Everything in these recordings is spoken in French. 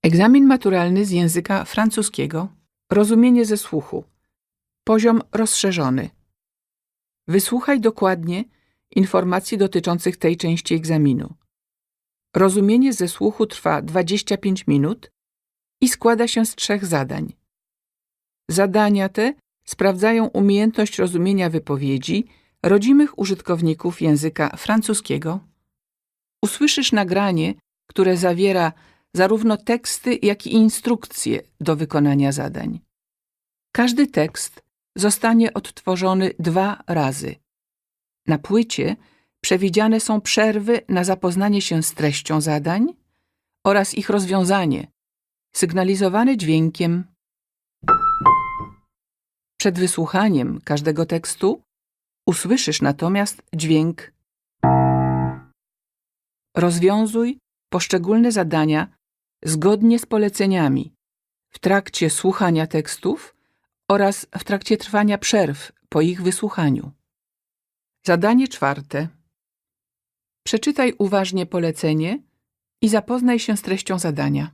Egzamin maturalny z języka francuskiego. Rozumienie ze słuchu. Poziom rozszerzony. Wysłuchaj dokładnie informacji dotyczących tej części egzaminu. Rozumienie ze słuchu trwa 25 minut i składa się z 3 zadań. Zadania te sprawdzają umiejętność rozumienia wypowiedzi rodzimych użytkowników języka francuskiego. Usłyszysz nagranie, które zawiera zarówno teksty, jak i instrukcje do wykonania zadań. Każdy tekst zostanie odtworzony 2 razy. Na płycie przewidziane są przerwy na zapoznanie się z treścią zadań oraz ich rozwiązanie, sygnalizowane dźwiękiem. Przed wysłuchaniem każdego tekstu usłyszysz natomiast dźwięk. Rozwiązuj poszczególne zadania zgodnie z poleceniami w trakcie słuchania tekstów oraz w trakcie trwania przerw po ich wysłuchaniu. Zadanie 4. Przeczytaj uważnie polecenie i zapoznaj się z treścią zadania.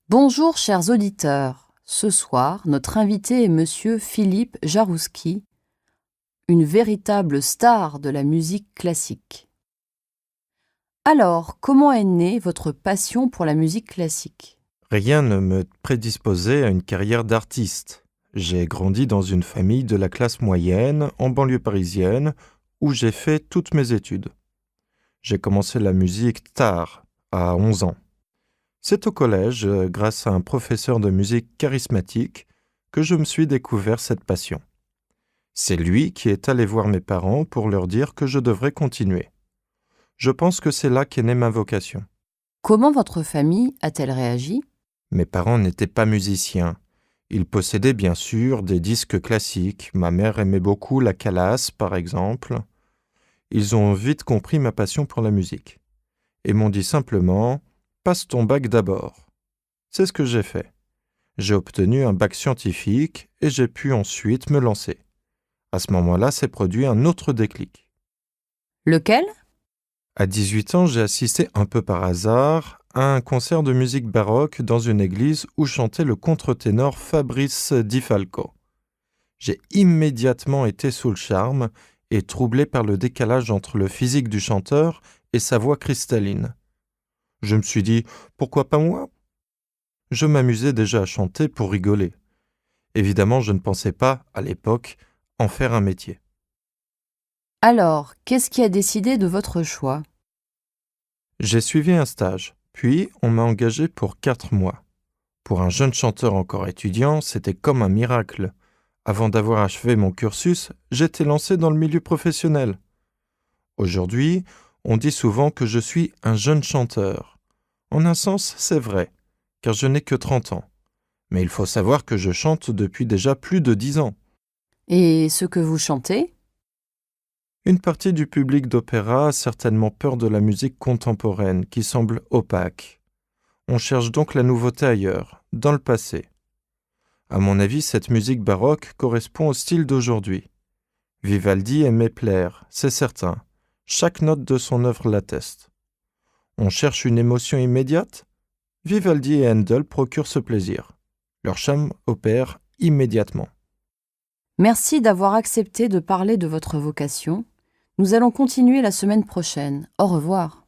Bonjour chers auditeurs, ce soir notre invité est monsieur Philippe Jarouski, une véritable star de la musique classique. Alors, comment est née votre passion pour la musique classique ? Rien ne me prédisposait à une carrière d'artiste. J'ai grandi dans une famille de la classe moyenne, en banlieue parisienne, où j'ai fait toutes mes études. J'ai commencé la musique tard, à 11 ans. C'est au collège, grâce à un professeur de musique charismatique, que je me suis découvert cette passion. C'est lui qui est allé voir mes parents pour leur dire que je devrais continuer. Je pense que c'est là qu'est née ma vocation. Comment votre famille a-t-elle réagi ? Mes parents n'étaient pas musiciens. Ils possédaient bien sûr des disques classiques. Ma mère aimait beaucoup la Calas, par exemple. Ils ont vite compris ma passion pour la musique et m'ont dit simplement « Passe ton bac d'abord ». C'est ce que j'ai fait. J'ai obtenu un bac scientifique et j'ai pu ensuite me lancer. À ce moment-là, s'est produit un autre déclic. Lequel ? À 18 ans, j'ai assisté un peu par hasard à un concert de musique baroque dans une église où chantait le contre-ténor Fabrice Di Falco. J'ai immédiatement été sous le charme et troublé par le décalage entre le physique du chanteur et sa voix cristalline. Je me suis dit, pourquoi pas moi ? Je m'amusais déjà à chanter pour rigoler. Évidemment, je ne pensais pas, à l'époque, en faire un métier. Alors, qu'est-ce qui a décidé de votre choix ? J'ai suivi un stage, puis on m'a engagé pour 4 mois. Pour un jeune chanteur encore étudiant, c'était comme un miracle. Avant d'avoir achevé mon cursus, j'étais lancé dans le milieu professionnel. Aujourd'hui, on dit souvent que je suis un jeune chanteur. En un sens, c'est vrai, car je n'ai que 30 ans. Mais il faut savoir que je chante depuis déjà plus de 10 ans. Et ce que vous chantez ? Une partie du public d'opéra a certainement peur de la musique contemporaine qui semble opaque. On cherche donc la nouveauté ailleurs, dans le passé. À mon avis, cette musique baroque correspond au style d'aujourd'hui. Vivaldi aimait plaire, c'est certain. Chaque note de son œuvre l'atteste. On cherche une émotion immédiate ? Vivaldi et Handel procurent ce plaisir. Leur charme opère immédiatement. Merci d'avoir accepté de parler de votre vocation. Nous allons continuer la semaine prochaine. Au revoir.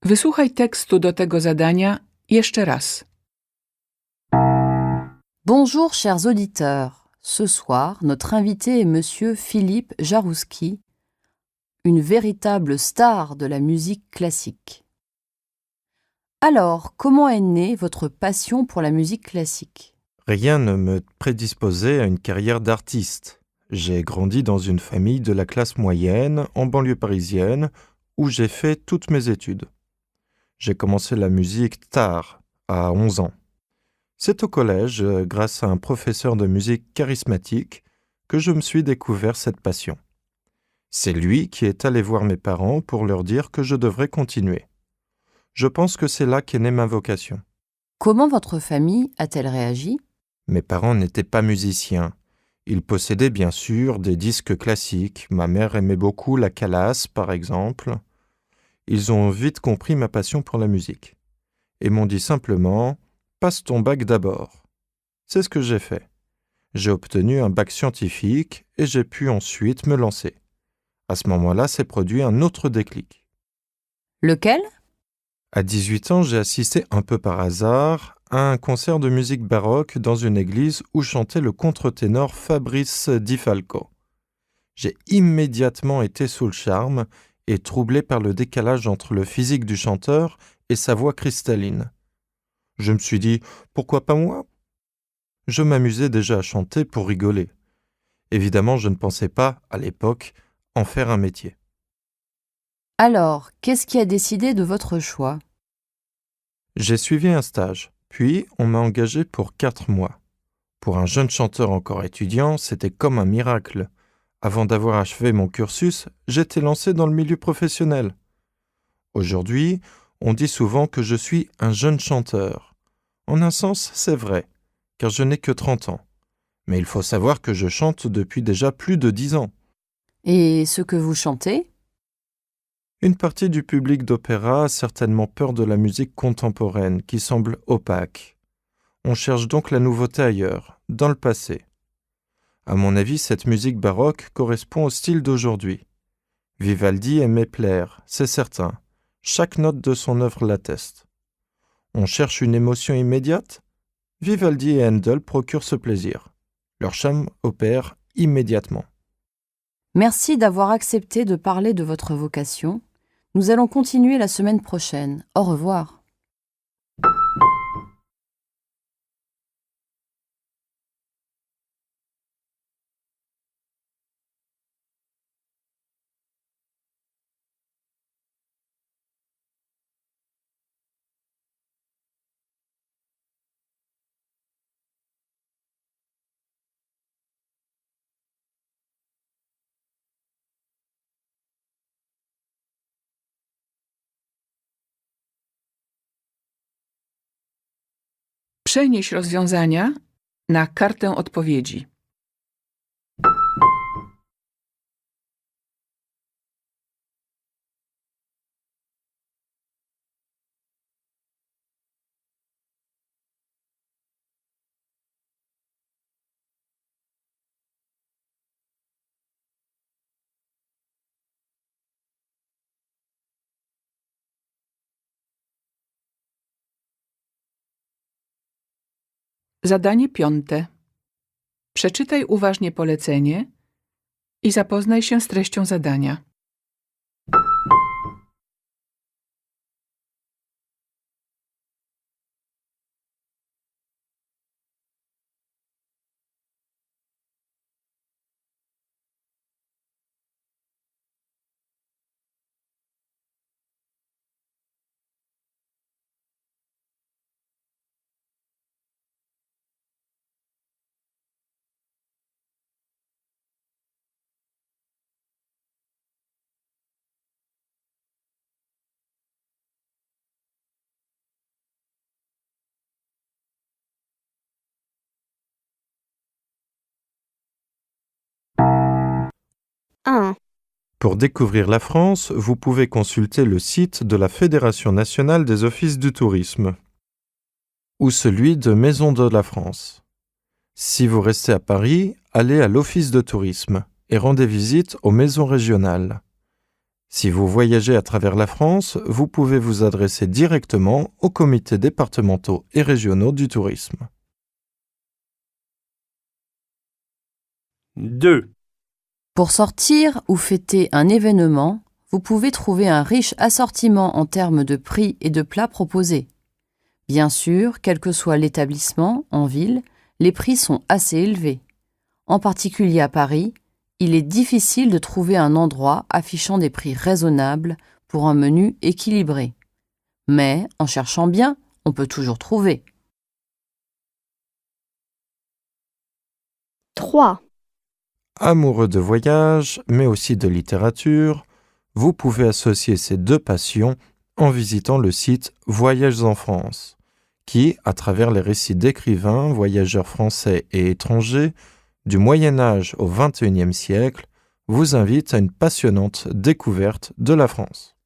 Wysłuchaj tekstu do tego zadania jeszcze raz. Bonjour chers auditeurs. Ce soir, notre invité est monsieur Philippe Jarouski, une véritable star de la musique classique. Alors, comment est née votre passion pour la musique classique ? Rien ne me prédisposait à une carrière d'artiste. J'ai grandi dans une famille de la classe moyenne, en banlieue parisienne, où j'ai fait toutes mes études. J'ai commencé la musique tard, à 11 ans. C'est au collège, grâce à un professeur de musique charismatique, que je me suis découvert cette passion. C'est lui qui est allé voir mes parents pour leur dire que je devrais continuer. Je pense que c'est là qu'est née ma vocation. Comment votre famille a-t-elle réagi ? Mes parents n'étaient pas musiciens. Ils possédaient bien sûr des disques classiques. Ma mère aimait beaucoup la Calas, par exemple. Ils ont vite compris ma passion pour la musique et m'ont dit simplement « Passe ton bac d'abord ». C'est ce que j'ai fait. J'ai obtenu un bac scientifique et j'ai pu ensuite me lancer. À ce moment-là, s'est produit un autre déclic. Lequel ? À 18 ans, j'ai assisté un peu par hasard à un concert de musique baroque dans une église où chantait le contre-ténor Fabrice Di Falco. J'ai immédiatement été sous le charme et troublé par le décalage entre le physique du chanteur et sa voix cristalline. Je me suis dit, pourquoi pas moi ? Je m'amusais déjà à chanter pour rigoler. Évidemment, je ne pensais pas, à l'époque, en faire un métier. Alors, qu'est-ce qui a décidé de votre choix ? J'ai suivi un stage, puis on m'a engagé pour 4 mois. Pour un jeune chanteur encore étudiant, c'était comme un miracle. Avant d'avoir achevé mon cursus, j'étais lancé dans le milieu professionnel. Aujourd'hui, on dit souvent que je suis un jeune chanteur. En un sens, c'est vrai, car je n'ai que 30 ans. Mais il faut savoir que je chante depuis déjà plus de 10 ans. Et ce que vous chantez ? Une partie du public d'opéra a certainement peur de la musique contemporaine qui semble opaque. On cherche donc la nouveauté ailleurs, dans le passé. À mon avis, cette musique baroque correspond au style d'aujourd'hui. Vivaldi aimait plaire, c'est certain. Chaque note de son œuvre l'atteste. On cherche une émotion immédiate ? Vivaldi et Handel procurent ce plaisir. Leur charme opère immédiatement. Merci d'avoir accepté de parler de votre vocation. Nous allons continuer la semaine prochaine. Au revoir. Przenieś rozwiązania na kartę odpowiedzi. Zadanie 5. Przeczytaj uważnie polecenie i zapoznaj się z treścią zadania. Pour découvrir la France, vous pouvez consulter le site de la Fédération nationale des offices du tourisme ou celui de Maison de la France. Si vous restez à Paris, allez à l'office de tourisme et rendez visite aux maisons régionales. Si vous voyagez à travers la France, vous pouvez vous adresser directement aux comités départementaux et régionaux du tourisme. 2. Pour sortir ou fêter un événement, vous pouvez trouver un riche assortiment en termes de prix et de plats proposés. Bien sûr, quel que soit l'établissement, en ville, les prix sont assez élevés. En particulier à Paris, il est difficile de trouver un endroit affichant des prix raisonnables pour un menu équilibré. Mais, en cherchant bien, on peut toujours trouver. 3. Amoureux de voyage, mais aussi de littérature, vous pouvez associer ces deux passions en visitant le site Voyages en France, qui, à travers les récits d'écrivains, voyageurs français et étrangers, du Moyen Âge au XXIe siècle, vous invite à une passionnante découverte de la France.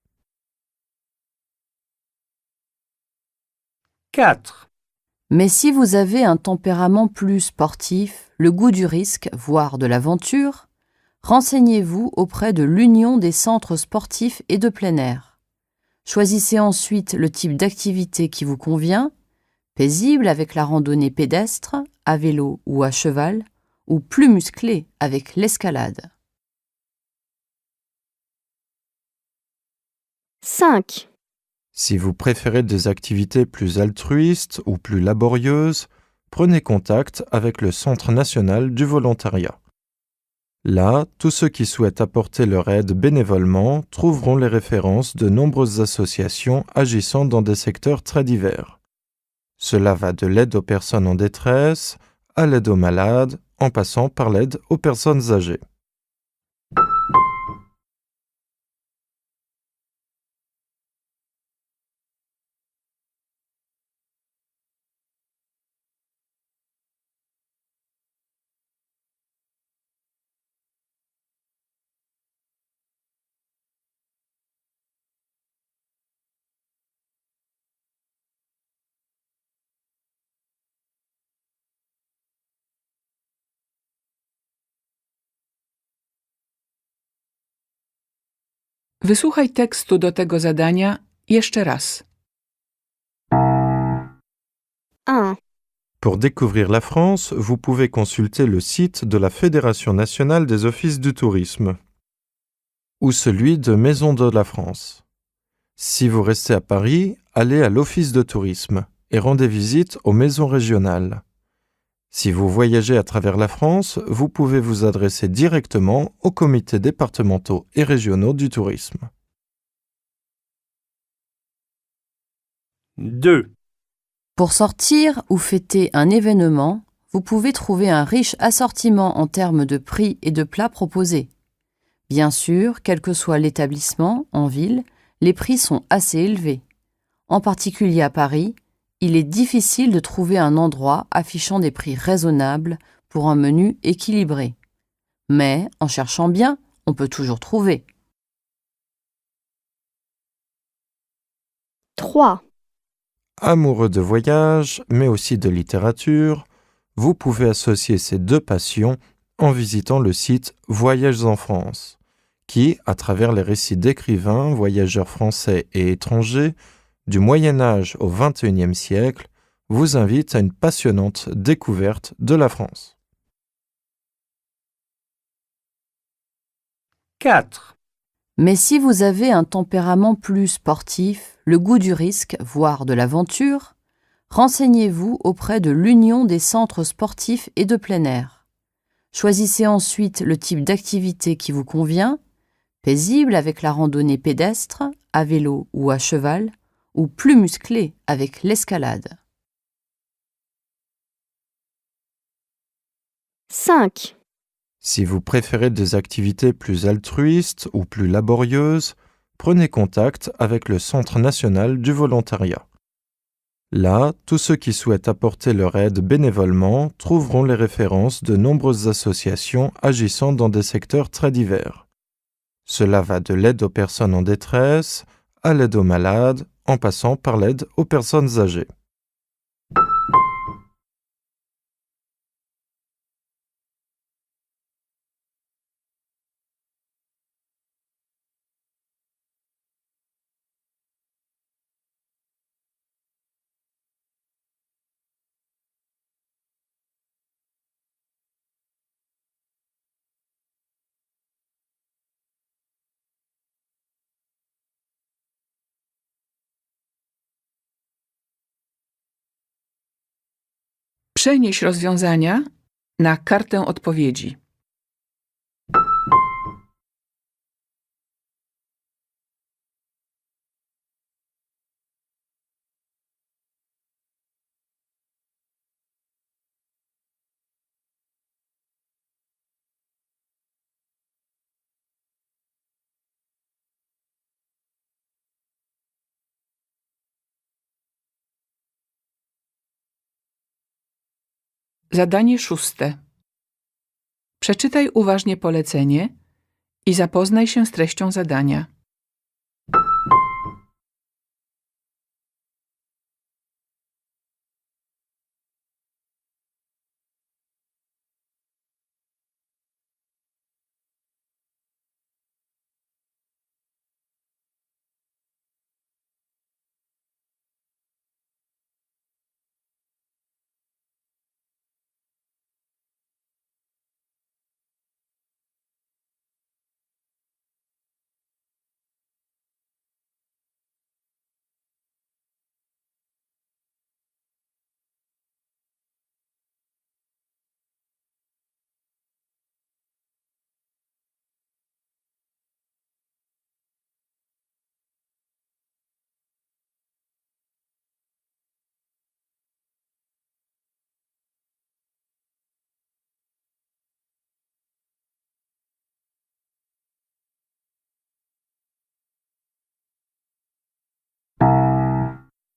4. Mais si vous avez un tempérament plus sportif, le goût du risque, voire de l'aventure, renseignez-vous auprès de l'Union des centres sportifs et de plein air. Choisissez ensuite le type d'activité qui vous convient, paisible avec la randonnée pédestre, à vélo ou à cheval, ou plus musclé avec l'escalade. 5. Si vous préférez des activités plus altruistes ou plus laborieuses, prenez contact avec le Centre national du volontariat. Là, tous ceux qui souhaitent apporter leur aide bénévolement trouveront les références de nombreuses associations agissant dans des secteurs très divers. Cela va de l'aide aux personnes en détresse à l'aide aux malades, en passant par l'aide aux personnes âgées. Wysłuchaj tekstu do tego zadania jeszcze raz. 1. Pour découvrir la France, vous pouvez consulter le site de la Fédération nationale des offices du tourisme ou celui de Maison de la France. Si vous restez à Paris, allez à l'office de tourisme et rendez visite aux maisons régionales. Si vous voyagez à travers la France, vous pouvez vous adresser directement aux comités départementaux et régionaux du tourisme. 2. Pour sortir ou fêter un événement, vous pouvez trouver un riche assortiment en termes de prix et de plats proposés. Bien sûr, quel que soit l'établissement, en ville, les prix sont assez élevés. En particulier à Paris, il est difficile de trouver un endroit affichant des prix raisonnables pour un menu équilibré. Mais, en cherchant bien, on peut toujours trouver. 3. Amoureux de voyage, mais aussi de littérature, vous pouvez associer ces deux passions en visitant le site Voyages en France, qui, à travers les récits d'écrivains, voyageurs français et étrangers, du Moyen Âge au XXIe siècle, vous invite à une passionnante découverte de la France. 4. Mais si vous avez un tempérament plus sportif, le goût du risque, voire de l'aventure, renseignez-vous auprès de l'Union des centres sportifs et de plein air. Choisissez ensuite le type d'activité qui vous convient, paisible avec la randonnée pédestre, à vélo ou à cheval, ou plus musclé avec l'escalade. 5. Si vous préférez des activités plus altruistes ou plus laborieuses, prenez contact avec le Centre national du volontariat. Là, tous ceux qui souhaitent apporter leur aide bénévolement trouveront les références de nombreuses associations agissant dans des secteurs très divers. Cela va de l'aide aux personnes en détresse à l'aide aux malades, en passant par l'aide aux personnes âgées. Przenieś rozwiązania na kartę odpowiedzi. Zadanie 6. Przeczytaj uważnie polecenie i zapoznaj się z treścią zadania.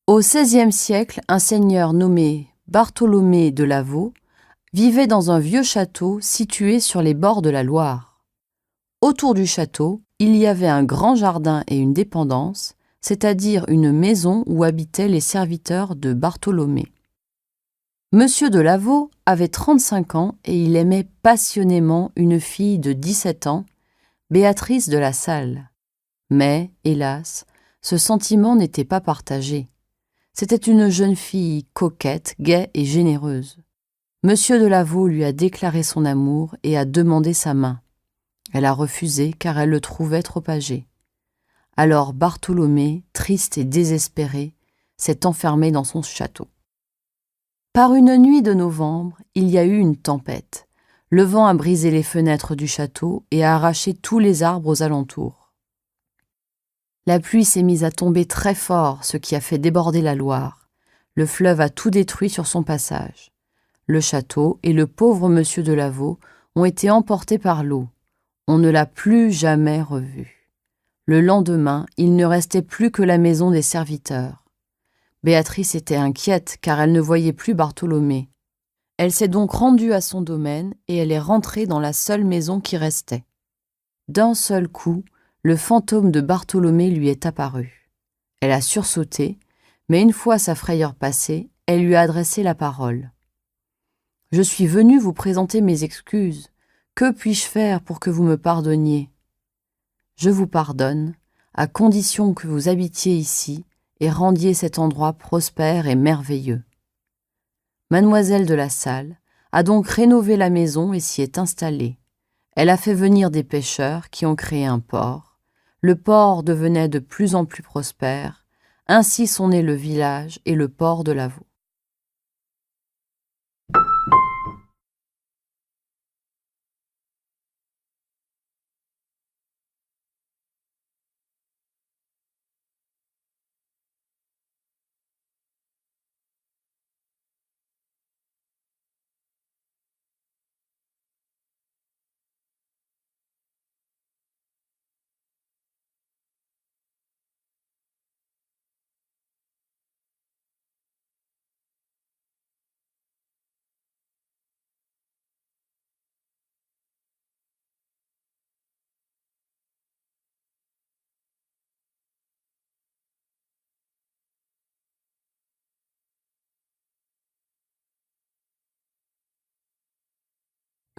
Au XVIe siècle, un seigneur nommé Bartholomé de Lavaux vivait dans un vieux château situé sur les bords de la Loire. Autour du château, il y avait un grand jardin et une dépendance, c'est-à-dire une maison où habitaient les serviteurs de Bartholomé. Monsieur de Lavaux avait 35 ans et il aimait passionnément une fille de 17 ans, Béatrice de la Salle. Mais, hélas, ce sentiment n'était pas partagé. C'était une jeune fille coquette, gaie et généreuse. Monsieur de Lavaux lui a déclaré son amour et a demandé sa main. Elle a refusé car elle le trouvait trop âgé. Alors Bartholomé, triste et désespéré, s'est enfermé dans son château. Par une nuit de novembre, il y a eu une tempête. Le vent a brisé les fenêtres du château et a arraché tous les arbres aux alentours. La pluie s'est mise à tomber très fort, ce qui a fait déborder la Loire. Le fleuve a tout détruit sur son passage. Le château et le pauvre monsieur de Lavaux ont été emportés par l'eau. On ne l'a plus jamais revu. Le lendemain, il ne restait plus que la maison des serviteurs. Béatrice était inquiète car elle ne voyait plus Bartholomé. Elle s'est donc rendue à son domaine et elle est rentrée dans la seule maison qui restait. D'un seul coup, le fantôme de Bartholomé lui est apparu. Elle a sursauté, mais une fois sa frayeur passée, elle lui a adressé la parole. « Je suis venue vous présenter mes excuses. Que puis-je faire pour que vous me pardonniez ? Je vous pardonne, à condition que vous habitiez ici et rendiez cet endroit prospère et merveilleux. » Mademoiselle de la Salle a donc rénové la maison et s'y est installée. Elle a fait venir des pêcheurs qui ont créé un port. Le port devenait de plus en plus prospère. Ainsi sont nés le village et le port de Lavaux.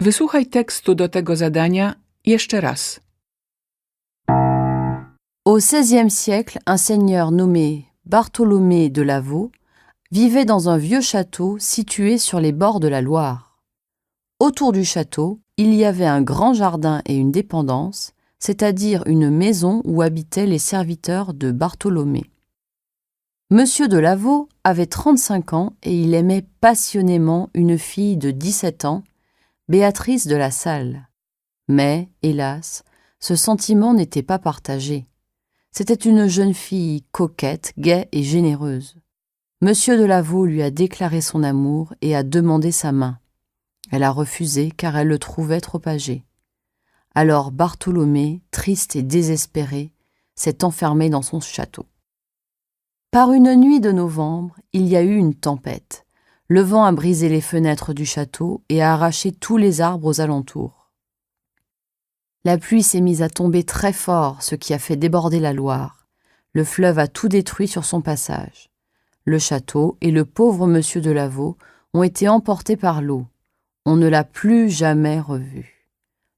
Wysłuchaj tekstu do tego zadania jeszcze raz. Au XVIe siècle, un seigneur nommé Bartholomé de Lavaux vivait dans un vieux château situé sur les bords de la Loire. Autour du château, il y avait un grand jardin et une dépendance, c'est-à-dire une maison où habitaient les serviteurs de Bartholomé. Monsieur de Lavaux avait 35 ans et il aimait passionnément une fille de 17 ans, Béatrice de la Salle. Mais, hélas, ce sentiment n'était pas partagé. C'était une jeune fille coquette, gaie et généreuse. Monsieur de Lavaux lui a déclaré son amour et a demandé sa main. Elle a refusé car elle le trouvait trop âgé. Alors Bartholomé, triste et désespéré, s'est enfermé dans son château. Par une nuit de novembre, il y a eu une tempête. Le vent a brisé les fenêtres du château et a arraché tous les arbres aux alentours. La pluie s'est mise à tomber très fort, ce qui a fait déborder la Loire. Le fleuve a tout détruit sur son passage. Le château et le pauvre monsieur de Lavaux ont été emportés par l'eau. On ne l'a plus jamais revu.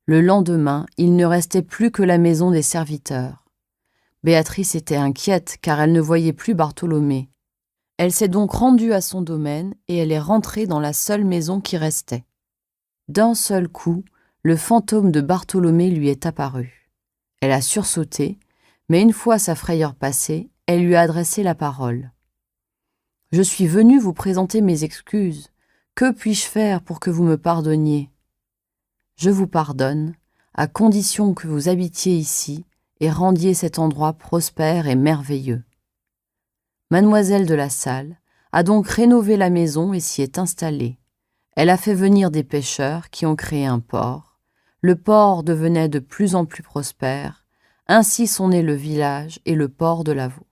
Le lendemain, il ne restait plus que la maison des serviteurs. Béatrice était inquiète car elle ne voyait plus Bartholomé. Elle s'est donc rendue à son domaine et elle est rentrée dans la seule maison qui restait. D'un seul coup, le fantôme de Bartholomé lui est apparu. Elle a sursauté, mais une fois sa frayeur passée, elle lui a adressé la parole. « Je suis venue vous présenter mes excuses. Que puis-je faire pour que vous me pardonniez ? Je vous pardonne, à condition que vous habitiez ici et rendiez cet endroit prospère et merveilleux. » Mademoiselle de la Salle a donc rénové la maison et s'y est installée. Elle a fait venir des pêcheurs qui ont créé un port. Le port devenait de plus en plus prospère. Ainsi sont nés le village et le port de Lavaux.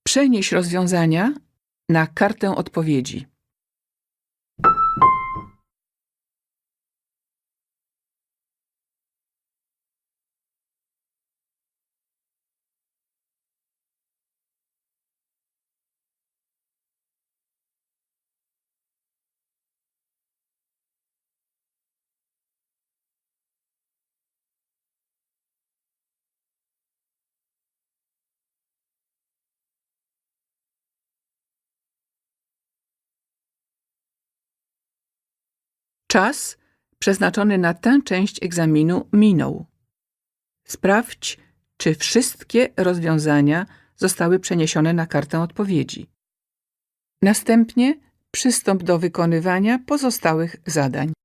Przenieś rozwiązania na kartę odpowiedzi. Czas przeznaczony na tę część egzaminu minął. Sprawdź, czy wszystkie rozwiązania zostały przeniesione na kartę odpowiedzi. Następnie przystąp do wykonywania pozostałych zadań.